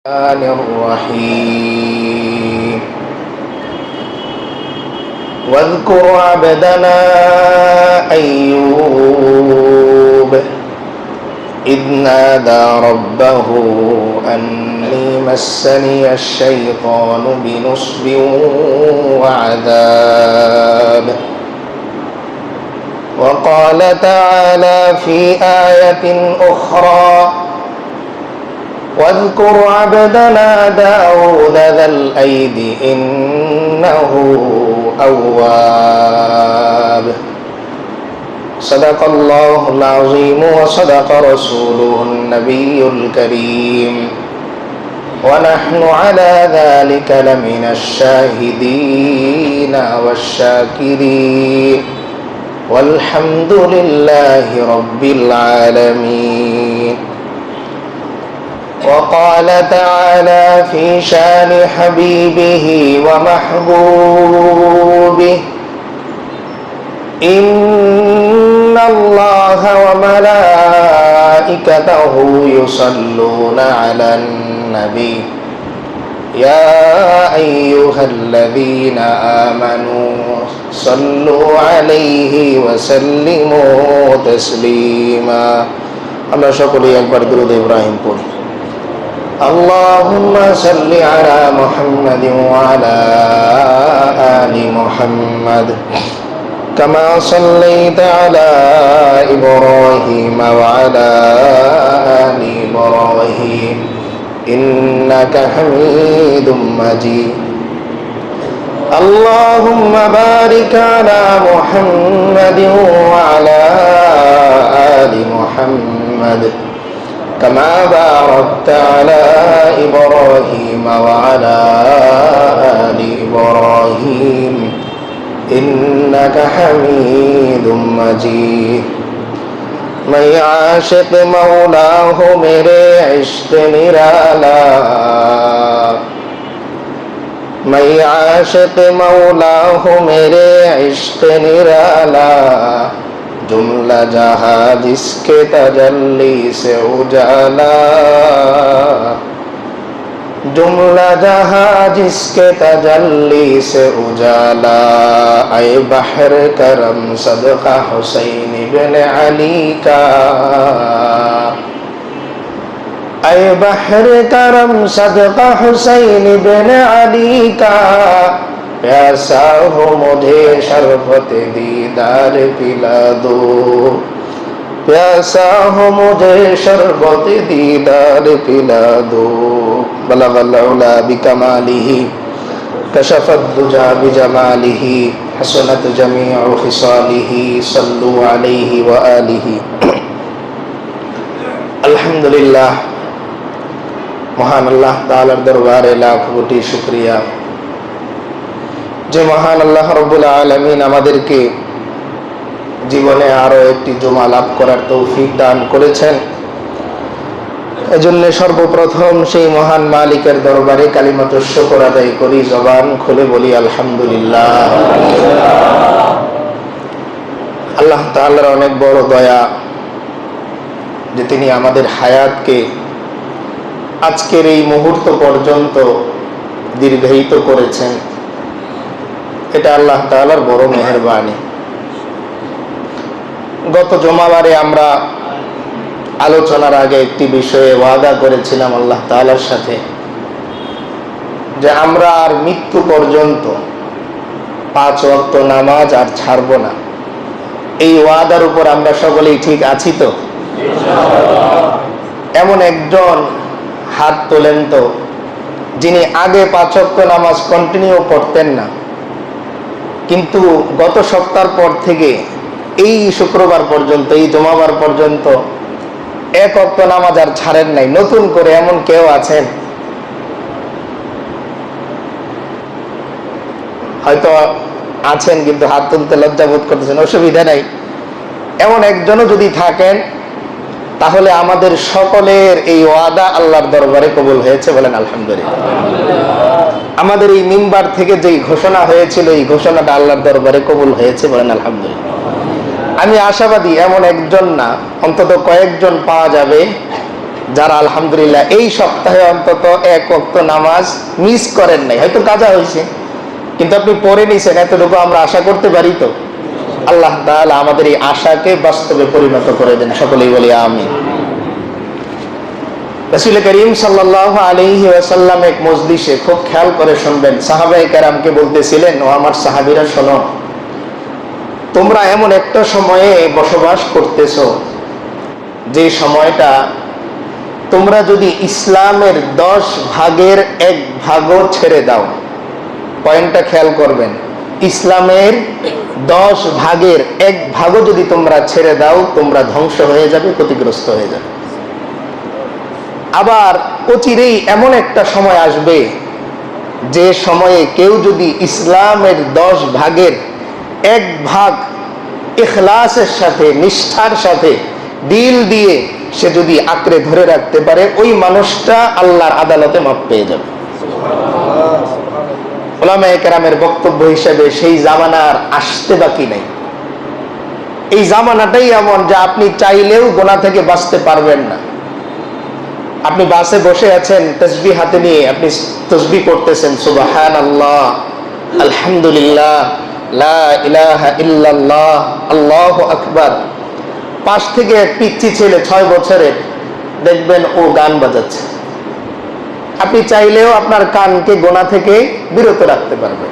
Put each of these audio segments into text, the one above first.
الرحمن الرحيم واذكر عبدنا أيوب إذ نادى ربه أني مسني الشيطان بنصب وعذاب وقال تعالى في آية أخرى واذكر عبدنا داود ذا الأيد إنه أواب صدق الله العظيم وصدق رسوله النبي الكريم ونحن على ذلك لمن الشاهدين والشاكرين والحمد لله رب العالمين. وقال تعالى في شان حبيبه ومحبوبه إن الله وملائكته يصلون على النبي يا أيها الذين آمنوا صلوا عليه وسلموا تسليما. আমরা সকলেই একবার দরুদ ইব্রাহিম পড়ি। اللهم صل على محمد وعلى آل محمد كما صليت على إبراهيم وعلى آل إبراهيم إنك حميد مجيد. اللهم بارك على محمد وعلى آل محمد كما باركت على إبراهيم وعلى آل إبراهيم إنك حميد مجيد. मैं आशिक मौला हूँ मेरे इश्क निराला, मैं आशिक मौला हूँ मेरे इश्क निराला, जुमला जहाँ जिसके तजल्ली से उजाला, जुमला जहाँ जिसके तजल्ली से उजाला, ऐ बहर करम सदका हुसैन इब्न अली का, ऐ बहर करम सदका हुसैन इब्न अली का, प्यासा हो मुझे शरबत दीदार पिला दो, प्यासा हो मुझे शरबत दीदार पिला दो, बलगल उला बिकमालिही कशफत दुजा बिजमालिही हसनत जमीउ खिसालिही सल्लु अलैहि व आलिही। अल्हम्दुलिल्लाह, महान अल्लाह ताआलार दरबारे लाख कोटी शुक्रिया যে মহান আল্লাহ রব্বুল আলামিন আমাদেরকে জীবনে আরো একটি জুমা লাভ করার তৌফিক দান করেছেন। এজন্য সর্বপ্রথম সেই মহান মালিকের দরবারে কালিমাতুশ শুকর আদায় করি, জবান খুলে বলি আলহামদুলিল্লাহ। আল্লাহ তাআলার অনেক বড় দয়া যে তিনি আমাদের হায়াতকে আজকের এই মুহূর্ত পর্যন্ত দীর্ঘায়িত করেছেন। এটা আল্লাহ তাআলার বড় মেহেরবানি। গত জুমাবারে আমরা আলোচনার আগে একটি বিষয়ে ওয়াদা করেছিলাম আল্লাহ তাআলার সাথে যে আমরা আর মৃত্যু পর্যন্ত 5 ওয়াক্ত নামাজ আর ছাড়ব না। এই ওয়াদার উপর আমরা সকলেই ঠিক আছি তো? এমন একজন হাত তোলেন তো যিনি আগে 5 ওয়াক্ত নামাজ কন্টিনিউ পড়তেন না, কিন্তু গত সপ্তাহ পর থেকে এই শুক্রবার পর্যন্ত, এই জুমাবার পর্যন্ত 1 ওয়াক্ত নামাজ আর ছাড়েন নাই। নতুন করে এমন কেউ আছেন? হয়তো আছেন, কিন্তু হাত তুলতে লজ্জা বোধ করতেছেন, অসুবিধা নাই। এমন একজনও যদি থাকেন তাহলে আমাদের সকলের এই ওয়াদা আল্লাহর দরবারে কবুল হয়েছে, বলেন আলহামদুলিল্লাহ। আমাদের এই মিম্বার থেকে যেই ঘোষণা হয়েছিল এই ঘোষণাটা আল্লাহর দরবারে কবুল হয়েছে, বলেন আলহামদুলিল্লাহ। আমি আশাবাদী এমন একজন না, অন্তত কয়েকজন পাওয়া যাবে যারা আলহামদুলিল্লাহ এই সপ্তাহে অন্তত এক ওয়াক্ত নামাজ মিস করেন নাই, হয়তো কাজা হয়েছে কিন্তু আপনি পড়ে নিছেন, এতটুকু আমরা আশা করতে পারি। তো আল্লাহ তাআলা আমাদের এই আশাকে বাস্তবে পরিণত করে দেন, সকলেই বলি আমিন। রাসূল করিম সাল্লাল্লাহু আলাইহি ওয়াসাল্লাম এক মজলিসে, খুব খেয়াল করে শুনবেন, সাহাবায়ে কেরামকে বলতেছিলেন, ও আমার সাহাবীরা শোনো, তোমরা এমন একটা সময়ে বসবাস করতেছো যে সময়টা তোমরা যদি ইসলামের 10 ভাগের 1 ভাগও ছেড়ে দাও, পয়েন্টটা খেয়াল করবেন, ইসলামের 10 ভাগের 1 ভাগও যদি তোমরা ছেড়ে দাও, তোমরা ধ্বংস হয়ে যাবে, ক্ষতিগ্রস্ত হয়ে যাবে। আবার অচিরেই এমন একটা সময় আসবে যে সময়ে কেউ যদি ইসলামের 10 ভাগের 1 ভাগ ইখলাসের সাথে, নিষ্ঠার সাথে, দিল দিয়ে সে যদি আঁকড়ে ধরে রাখতে পারে, ওই মানুষটা আল্লাহর আদালতে মাপ পেয়ে যাবে। উলামায়ে কেরামের বক্তব্য হিসেবে সেই জামানার আসতে বাকি নাই। এই জামানাটাই এমন যে আপনি চাইলেও গুনাহ থেকে বাঁচতে পারবেন না। আপনি বাসে বসে আছেন, তাসবিহ হাতে নিয়ে আপনি তাসবিহ করতেছেন, সুবহানাল্লাহ, আলহামদুলিল্লাহ, লা ইলাহা ইল্লাল্লাহ, আল্লাহু আকবার। পাশ থেকে এক পিচ্চি ছেলে 6 বছরের, দেখবেন ও গান বাজাচ্ছে। আপনি চাইলেও আপনার কানকে গোনা থেকে বিরত রাখতে পারবেন।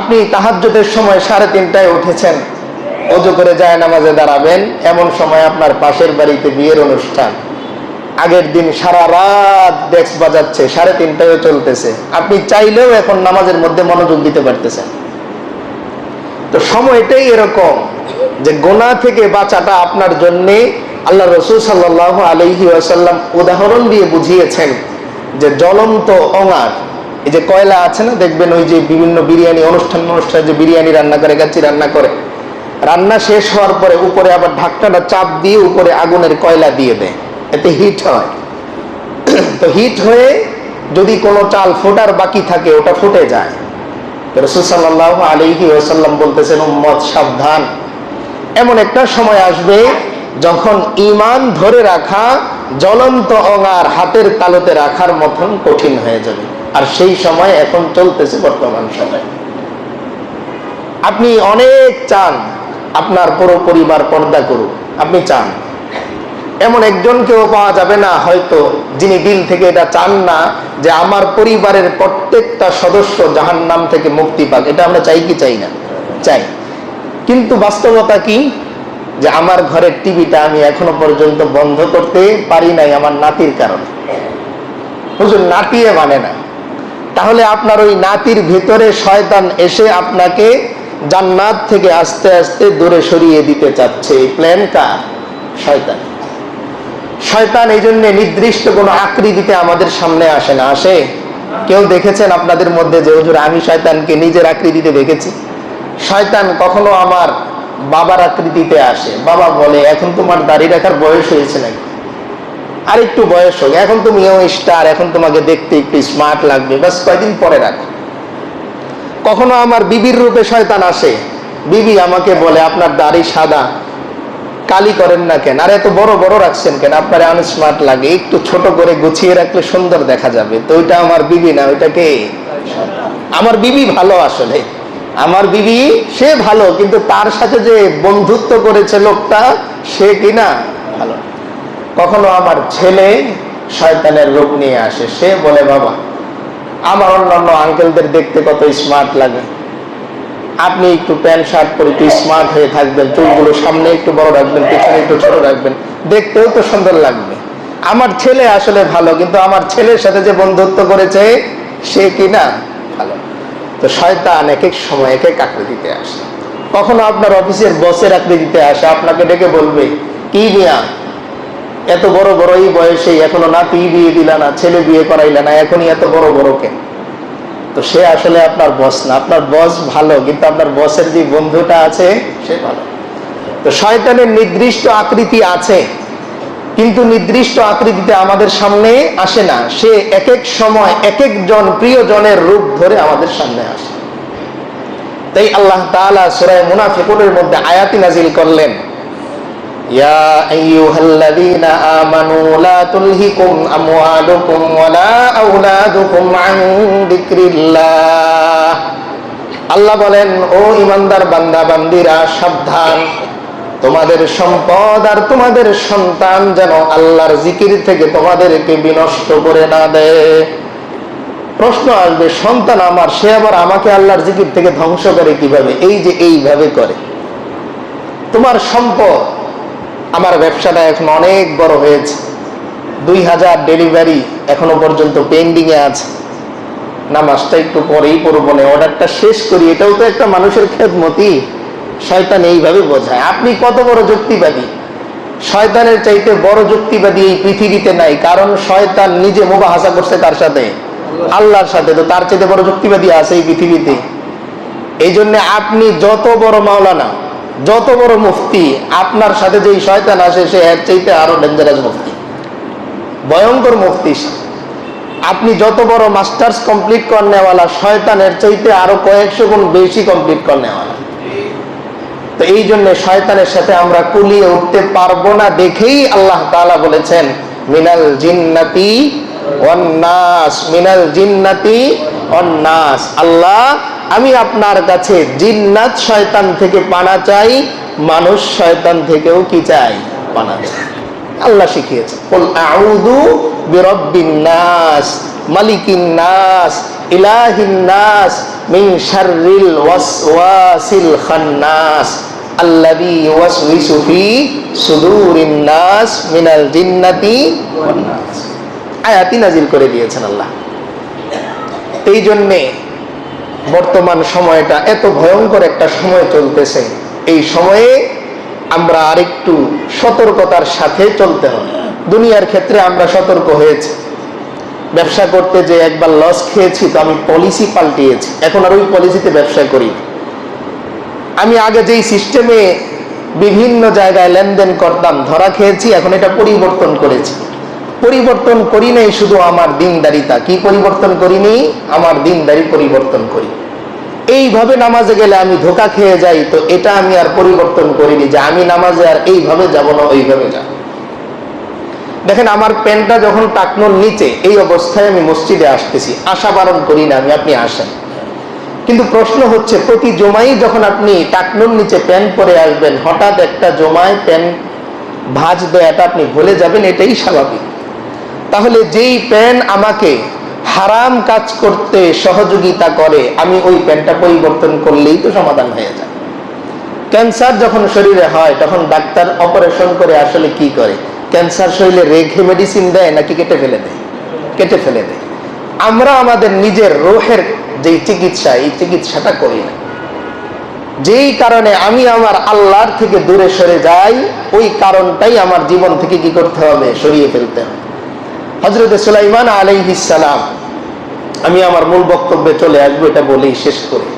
আপনি তাহাজ্জুদের সময় 3:30টায় উঠেছেন, ওযু করে যায় নামাজে দাঁড়াবেন, এমন সময় আপনার পাশের বাড়িতে বিয়ের অনুষ্ঠান, আগের দিন সারা রাত ডেস্ক বাজাচ্ছে, 3:30টায়ও চলতেছে, আপনি চাইলেও এখন নামাজের মধ্যে মনোযোগ দিতে পারতেছেন। তো সময়টাই এরকম যে গোনাহ থেকে বাঁচাটা আপনার জন্যে আল্লাহ রাসূল সাল্লাল্লাহু আলাইহি ওয়াসাল্লাম উদাহরণ দিয়ে বুঝিয়েছেন যে জ্বলন্ত অঙার, এই যে কয়লা আছে না, দেখবেন ওই যে বিভিন্ন বিরিয়ানি অনুষ্ঠান যে বিরিয়ানি রান্না করে, গাছি রান্না করে, রান্না শেষ হওয়ার পরে উপরে আবার ঢাকনাটা চাপ দিয়ে উপরে আগুনের কয়লা দিয়ে দেয়, এতে হিট হয়। তো হিট হয়ে যদি কোনো চাল ফোটার বাকি থাকে, ওটা ফুটে যায়। রাসূল সাল্লাল্লাহু আলাইহি ওয়াসাল্লাম বলতেছেন, উম্মত সাবধান, এমন একটা সময় আসবে যখন ঈমান ধরে রাখা জ্বলন্ত অঙ্গার হাতের তালুতে রাখার মতন কঠিন হয়ে যাবে। আর সেই সময় এখন চলতেছে বর্তমান সময়। আপনি অনেক চান আপনার পুরো পরিবার পর্দা করুক, আপনি চান, এমন একজনকেও পাওয়া যাবে না হয়তো যিনি দিল থেকে এটা চান না যে আমার পরিবারের প্রত্যেকটা সদস্য জাহান্নাম থেকে মুক্তি পাক। এটা আমরা চাই কি চাই না? চাই। কিন্তু বাস্তবতা কি, যে আমার ঘরের টিভিটা আমি এখনো পর্যন্ত বন্ধ করতে পারি নাই আমার নাতির কারণে। হুজুর, নাতিয়ে মানে না, তাহলে আপনার ওই নাতির ভিতরে শয়তান এসে আপনাকে জান্নাত থেকে আস্তে আস্তে দূরে সরিয়ে দিতে চাচ্ছে। এই প্ল্যান কার? শয়তান। শয়তান এই জন্য নির্দিষ্ট কোনো আকৃতিতে আমাদের সামনে আসে না। আসে? কেউ দেখেছেন আপনাদের মধ্যে যে হুজুর আমি শয়তানকে নিজের আকৃতিতে দেখেছি? শয়তান কখনো আমার বাবার আকৃতিতে আসে। বাবা বলে, এখন তোমার দাড়ি রাখার বয়স হয়েছে নাকি, আর একটু বয়স হোক, এখন তুমি স্টার, এখন তোমাকে দেখতে একটু স্মার্ট লাগবে, বাস কয়দিন পরে রাখো। কখনো আমার বিবির রূপে শয়তান আসে। বিবি আমাকে বলে, আপনার দাড়ি সাদা, কালি করেন না কেন, আর এত বড় বড় রাখছেন কেন, আপনার আনস্মার্ট লাগে, একটু ছোট করে গুছিয়ে রাখলে সুন্দর দেখা যাবে। তো ওইটা আমার বিবি না, ওইটা কে? আমার বিবি ভালো, আসলে আমার বিবি সে ভালো, কিন্তু তার সাথে যে বন্ধুত্ব করেছে লোকটা, সে কিনা ভালো। কখনো আমার ছেলে শয়তানের রূপ নিয়ে আসে। সে বলে, বাবা আমার অন্যান্য আঙ্কেলদের দেখতে কত স্মার্ট লাগে, আপনি একটু প্যান্ট শার্ট পরে একটু স্মার্ট হয়ে থাকবেন, চুলগুলো সামনে একটু বড় রাখবেন, পিছনে একটু ছোট রাখবেন, দেখতেও তো সুন্দর লাগবে। আমার ছেলে আসলে ভালো, কিন্তু আমার ছেলের সাথে যে বন্ধুত্ব করেছে সে কিনা ভালো। তো শয়তান এক এক সময় এক এক আকৃতিতে আসে। কখনো আপনার অফিসের বসের আকৃতিতে আসে, আপনাকে ডেকে বলবে, কি মিয়া এত বড় বড় এই বয়সে এখনো নাতি বিয়ে দিলা না, ছেলে বিয়ে করাইলা না, এখনই এত বড় বড় কেন? তো সে আসলে আপনার বস না, আপনার বস ভালো, কিন্তু আপনার বসের যে বন্ধুটা আছে সে ভালো। তো শয়তানের নির্দিষ্ট আকৃতি আছে, কিন্তু নির্দিষ্ট আকৃতিতে আমাদের সামনে আসে না। সে এক এক সময় এক একজন প্রিয়জনের রূপ ধরে আমাদের সামনে আসে। তাই আল্লাহ তাআলা সূরা মুনাফিকুনের মধ্যে আয়াতি নাজিল করলেন, ইয়া আইয়ুহাল্লাযীনা আমানু লা তুলহিকুম আমওয়ালুকুম ওয়ালা আওলাদুকুম আন যিকরিল্লাহ। আল্লাহ বলেন, ও ঈমানদার বান্দা বান্দীরা, সাবধান, তোমাদের সম্পদ আর তোমাদের সন্তান যেন আল্লাহর জিকির থেকে তোমাদেরকে বিনষ্ট করে না দেয়। প্রশ্ন আসবে, সন্তান আমার, সে আবার আমাকে আল্লাহর জিকির থেকে ধ্বংস করে কিভাবে? এই যে এইভাবে করে। তোমার সম্পদ, আমার ব্যবসাটা এখন অনেক বড় হয়েছে, 2000 ডেলিভারি এখনো পর্যন্ত পেন্ডিং এ আছে, নামাজটা একটু পরেই পড়বো না, অর্ডারটা শেষ করি, এটাও তো একটা মানুষের খেদমতি। শয়তান এইভাবে বোঝায়। আপনি কত বড় যুক্তিবাদী! শয়তানের চাইতে বড় যুক্তিবাদী এই পৃথিবীতে নাই, কারণ শয়তান নিজে মুবাহাসা করছে তার সাথে, আল্লাহর সাথে। তো তার চাইতে বড় যুক্তিবাদী আছে এই পৃথিবীতে? এই জন্য আপনি যত বড় মাওলানা, যত বড় মুফতি, আপনার সাথে যেই শয়তান আসে সে এর চাইতে আরো ডেঞ্জারাস মুফতি, ভয়ঙ্কর মুফতি। আপনি যত বড় মাস্টার্স কমপ্লিট করনেওয়ালা, শয়তানের চাইতে আরো কয়েকশো গুণ বেশি কমপ্লিট করনেওয়ালা। তো এই জন্য শয়তানের সাথে আমরা কুলিয়ে উঠতে পারবো না দেখেই আল্লাহ তাআলা বলেছেন, মিনাল জিন্নাতি ওয়ান নাস, মিনাল জিন্নাতি ওয়ান নাস। আল্লাহ, আমি আপনার কাছে জিন্নাত শয়তান থেকে পানা চাই, মানুষ শয়তান থেকেও কি চাই? পানা চাই। আল্লাহ শিখিয়েছে, কুল আউযু বিরাব্বিন নাস, মালিকিন নাস, ইলাহিন নাস, মিন শাররিল ওয়াসওয়াসিল খান্নাস, আল্লাযী ইউওয়াসউইসু ফি সুদুরিন নাস মিনাল জিন্নাতি ওয়ান নাস। আয়াতই নাজিল করে দিয়েছেন আল্লাহ। এই জন্যে বর্তমান সময়টা এত ভয়ঙ্কর একটা সময় চলতেছে, এই সময়ে আমরা আরেকটু সতর্কতার সাথে চলতে হবে। দুনিয়ার ক্ষেত্রে আমরা সতর্ক হয়েছি, ব্যবসা করতে যে একবার লস খেয়েছি, তো আমি পলিসি পাল্টিয়েছি, এখন আর ওই পলিসিতে ব্যবসা করি। আমি আগে যেই সিস্টেমে বিভিন্ন জায়গায় লেনদেন করতাম, ধরা খেয়েছি, এখন এটা পরিবর্তন করেছি। পরিবর্তন করি নাই শুধু আমার দিনদারিতা, কি পরিবর্তন করিনি? আমার দিনদারি পরিবর্তন করি। এইভাবে নামাজে গেলে আমি ধোঁকা খেয়ে যাই, তো এটা আমি আর পরিবর্তন করিনি যে আমি নামাজে আর এইভাবে যাব না, ওইভাবে যাব। দেখেন, আমার প্যান্টটা যখন টাকনোর নিচে, এই অবস্থায় আমি মসজিদে আসতেছি, আশা বারণ করি না আমি, আপনি আসেন। কিন্তু প্রশ্ন হচ্ছে, প্রতি জমাই যখন আপনি টাকনোর নিচে প্যান্ট পরে আসবেন, হঠাৎ একটা জমায় প্যান্ট ভাঁজ দেয়াটা আপনি ভুলে যাবেন, এটাই স্বাভাবিক। তাহলে যেই প্যান্ট আমাকে হারাম কাজ করতে সহযোগিতা করে, আমি ওই প্যান্টটা পরিবর্তন করলেই তো সমাধান হয়ে যায়। ক্যান্সার যখন শরীরে হয়, তখন ডাক্তার অপারেশন করে আসলে কি করে? ক্যান্সার শরীরে রেখে মেডিসিন দেয় নাকি কেটে ফেলে দেয়? কেটে ফেলে দেয়। আমরা আমাদের নিজের রোহের যেই চিকিৎসা, এই চিকিৎসাটা করি না। যেই কারণে আমি আমার আল্লাহর থেকে দূরে সরে যাই, ওই কারণটাই আমার জীবন থেকে কি করতে হবে? সরিয়ে ফেলতে হবে। হযরত সুলাইমান আলাইহিস সালাম, আমি আমার মূল বক্তব্যে চলে আসবো, এটা বলেই শেষ করি।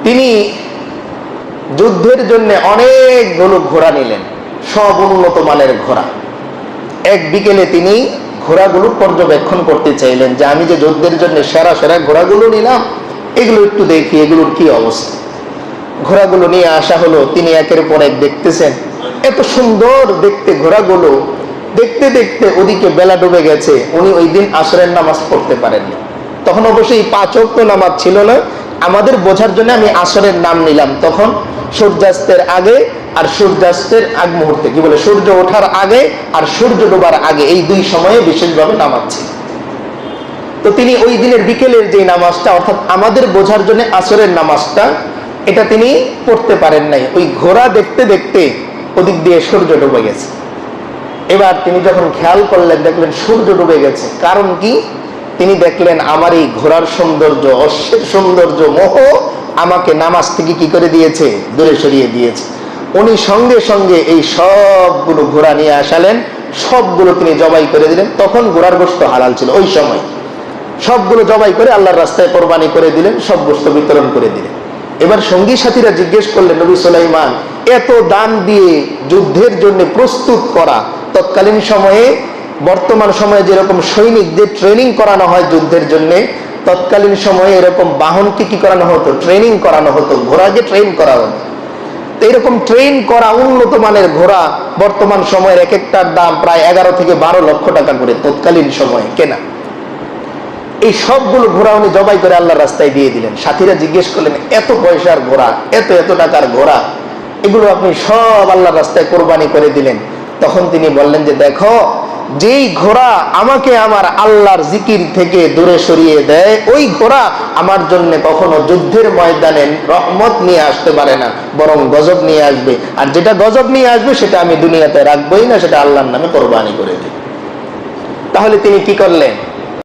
তিনি যুদ্ধের জন্য অনেকগুলো ঘোড়া নিলেন, সব উন্নত মানের ঘোড়া। এক বিকেলে তিনি ঘোড়াগুলো পর্যবেক্ষণ করতে চাইলেন, যে আমি যে যুদ্ধের জন্য সেরা সেরা ঘোড়াগুলো নিলাম, এগুলো একটু দেখি এগুলোর কি অবস্থা। ঘোড়াগুলো নিয়ে আসা হলো, তিনি একের পর এক দেখতেছেন, এত সুন্দর দেখতে ঘোড়াগুলো। দেখতে দেখতে ওদিকে বেলা ডুবে গেছে, উনি ওই দিন আসরের নামাজ পড়তে পারেননি। তখন অবশ্যই 5 ওয়াক্ত নামাজ ছিল না, আমাদের বোঝার জন্য আমি আসরের নাম নিলাম। তখন সূর্যাস্তের আগে আর সূর্যাস্তের আগ মুহূর্তে, কি বলে, সূর্য ওঠার আগে আর সূর্য ডোবার আগে, এই 2 সময়ে বিশেষভাবে নামাজ ছিল। তো তিনি ওই দিনের বিকেলের যে নামাজটা, অর্থাৎ আমাদের বোঝার জন্য আসরের নামাজটা, এটা তিনি পড়তে পারেন নাই। ওই ঘোড়া দেখতে দেখতে ওদিক দিয়ে সূর্য ডুবে গেছে। এবার তিনি যখন খেয়াল করলেন, দেখলেন সূর্য ডুবে গেছে। কারণ কি? তিনি দেখলেন আমার এই ঘোড়ার সৌন্দর্য, অশ্বের সৌন্দর্য, মোহ আমাকে নামাজ থেকে কি করে দিয়েছে? দূরে সরিয়ে দিয়েছে। উনি সঙ্গে সঙ্গে এই সবগুলো ঘোড়া নিয়ে আসালেন, সবগুলো তিনি জবাই করে দিলেন। তখন ঘোড়ার গোশত হালাল ছিল ওই সময়। সবগুলো জবাই করে আল্লাহর রাস্তায় কোরবানি করে দিলেন, সব গোশত বিতরণ করে দিলেন। এবার সঙ্গী সাথীরা জিজ্ঞেস করলেন, নবী সুলাইমান, এত দান দিয়ে যুদ্ধের জন্য প্রস্তুত করা, তৎকালীন সময়ে বর্তমান সময়ে যেরকম সৈনিকদের ট্রেনিং করানো হয় যুদ্ধের জন্য, তৎকালীন সময়ে এরকম বাহনকে কি করানো হতো? ট্রেনিং করানো হতো, ঘোড়াকে ট্রেন করা হতো। তো এরকম ট্রেন করা উন্নত মানের ঘোড়া বর্তমান সময়ের এক একটার দাম প্রায় 11 থেকে 12 লক্ষ টাকা করে তৎকালীন সময়ে কেনা। এই সবগুলো ঘোড়া উনি জবাই করে আল্লাহর রাস্তায় দিয়ে দিলেন। সাথীরা জিজ্ঞেস করলেন, এত পয়সার ঘোড়া, এত এত টাকার ঘোড়া, এগুলো আপনি সব আল্লাহর রাস্তায় কোরবানি করে দিলেন? তখন তিনি বললেন যে, দেখো, যেই ঘোড়া আমাকে আমার আল্লাহর জিকির থেকে দূরে সরিয়ে দেয়, ওই ঘোড়া আমার জন্য কখনো যুদ্ধের ময়দানে রহমত নিয়ে আসতে পারে না, বরং গজব নিয়ে আসবে। আর যেটা গজব নিয়ে আসবে সেটা আমি দুনিয়াতে রাখবোই না, সেটা আল্লাহর নামে কোরবানি করে দিই। তাহলে তিনি কি করলেন?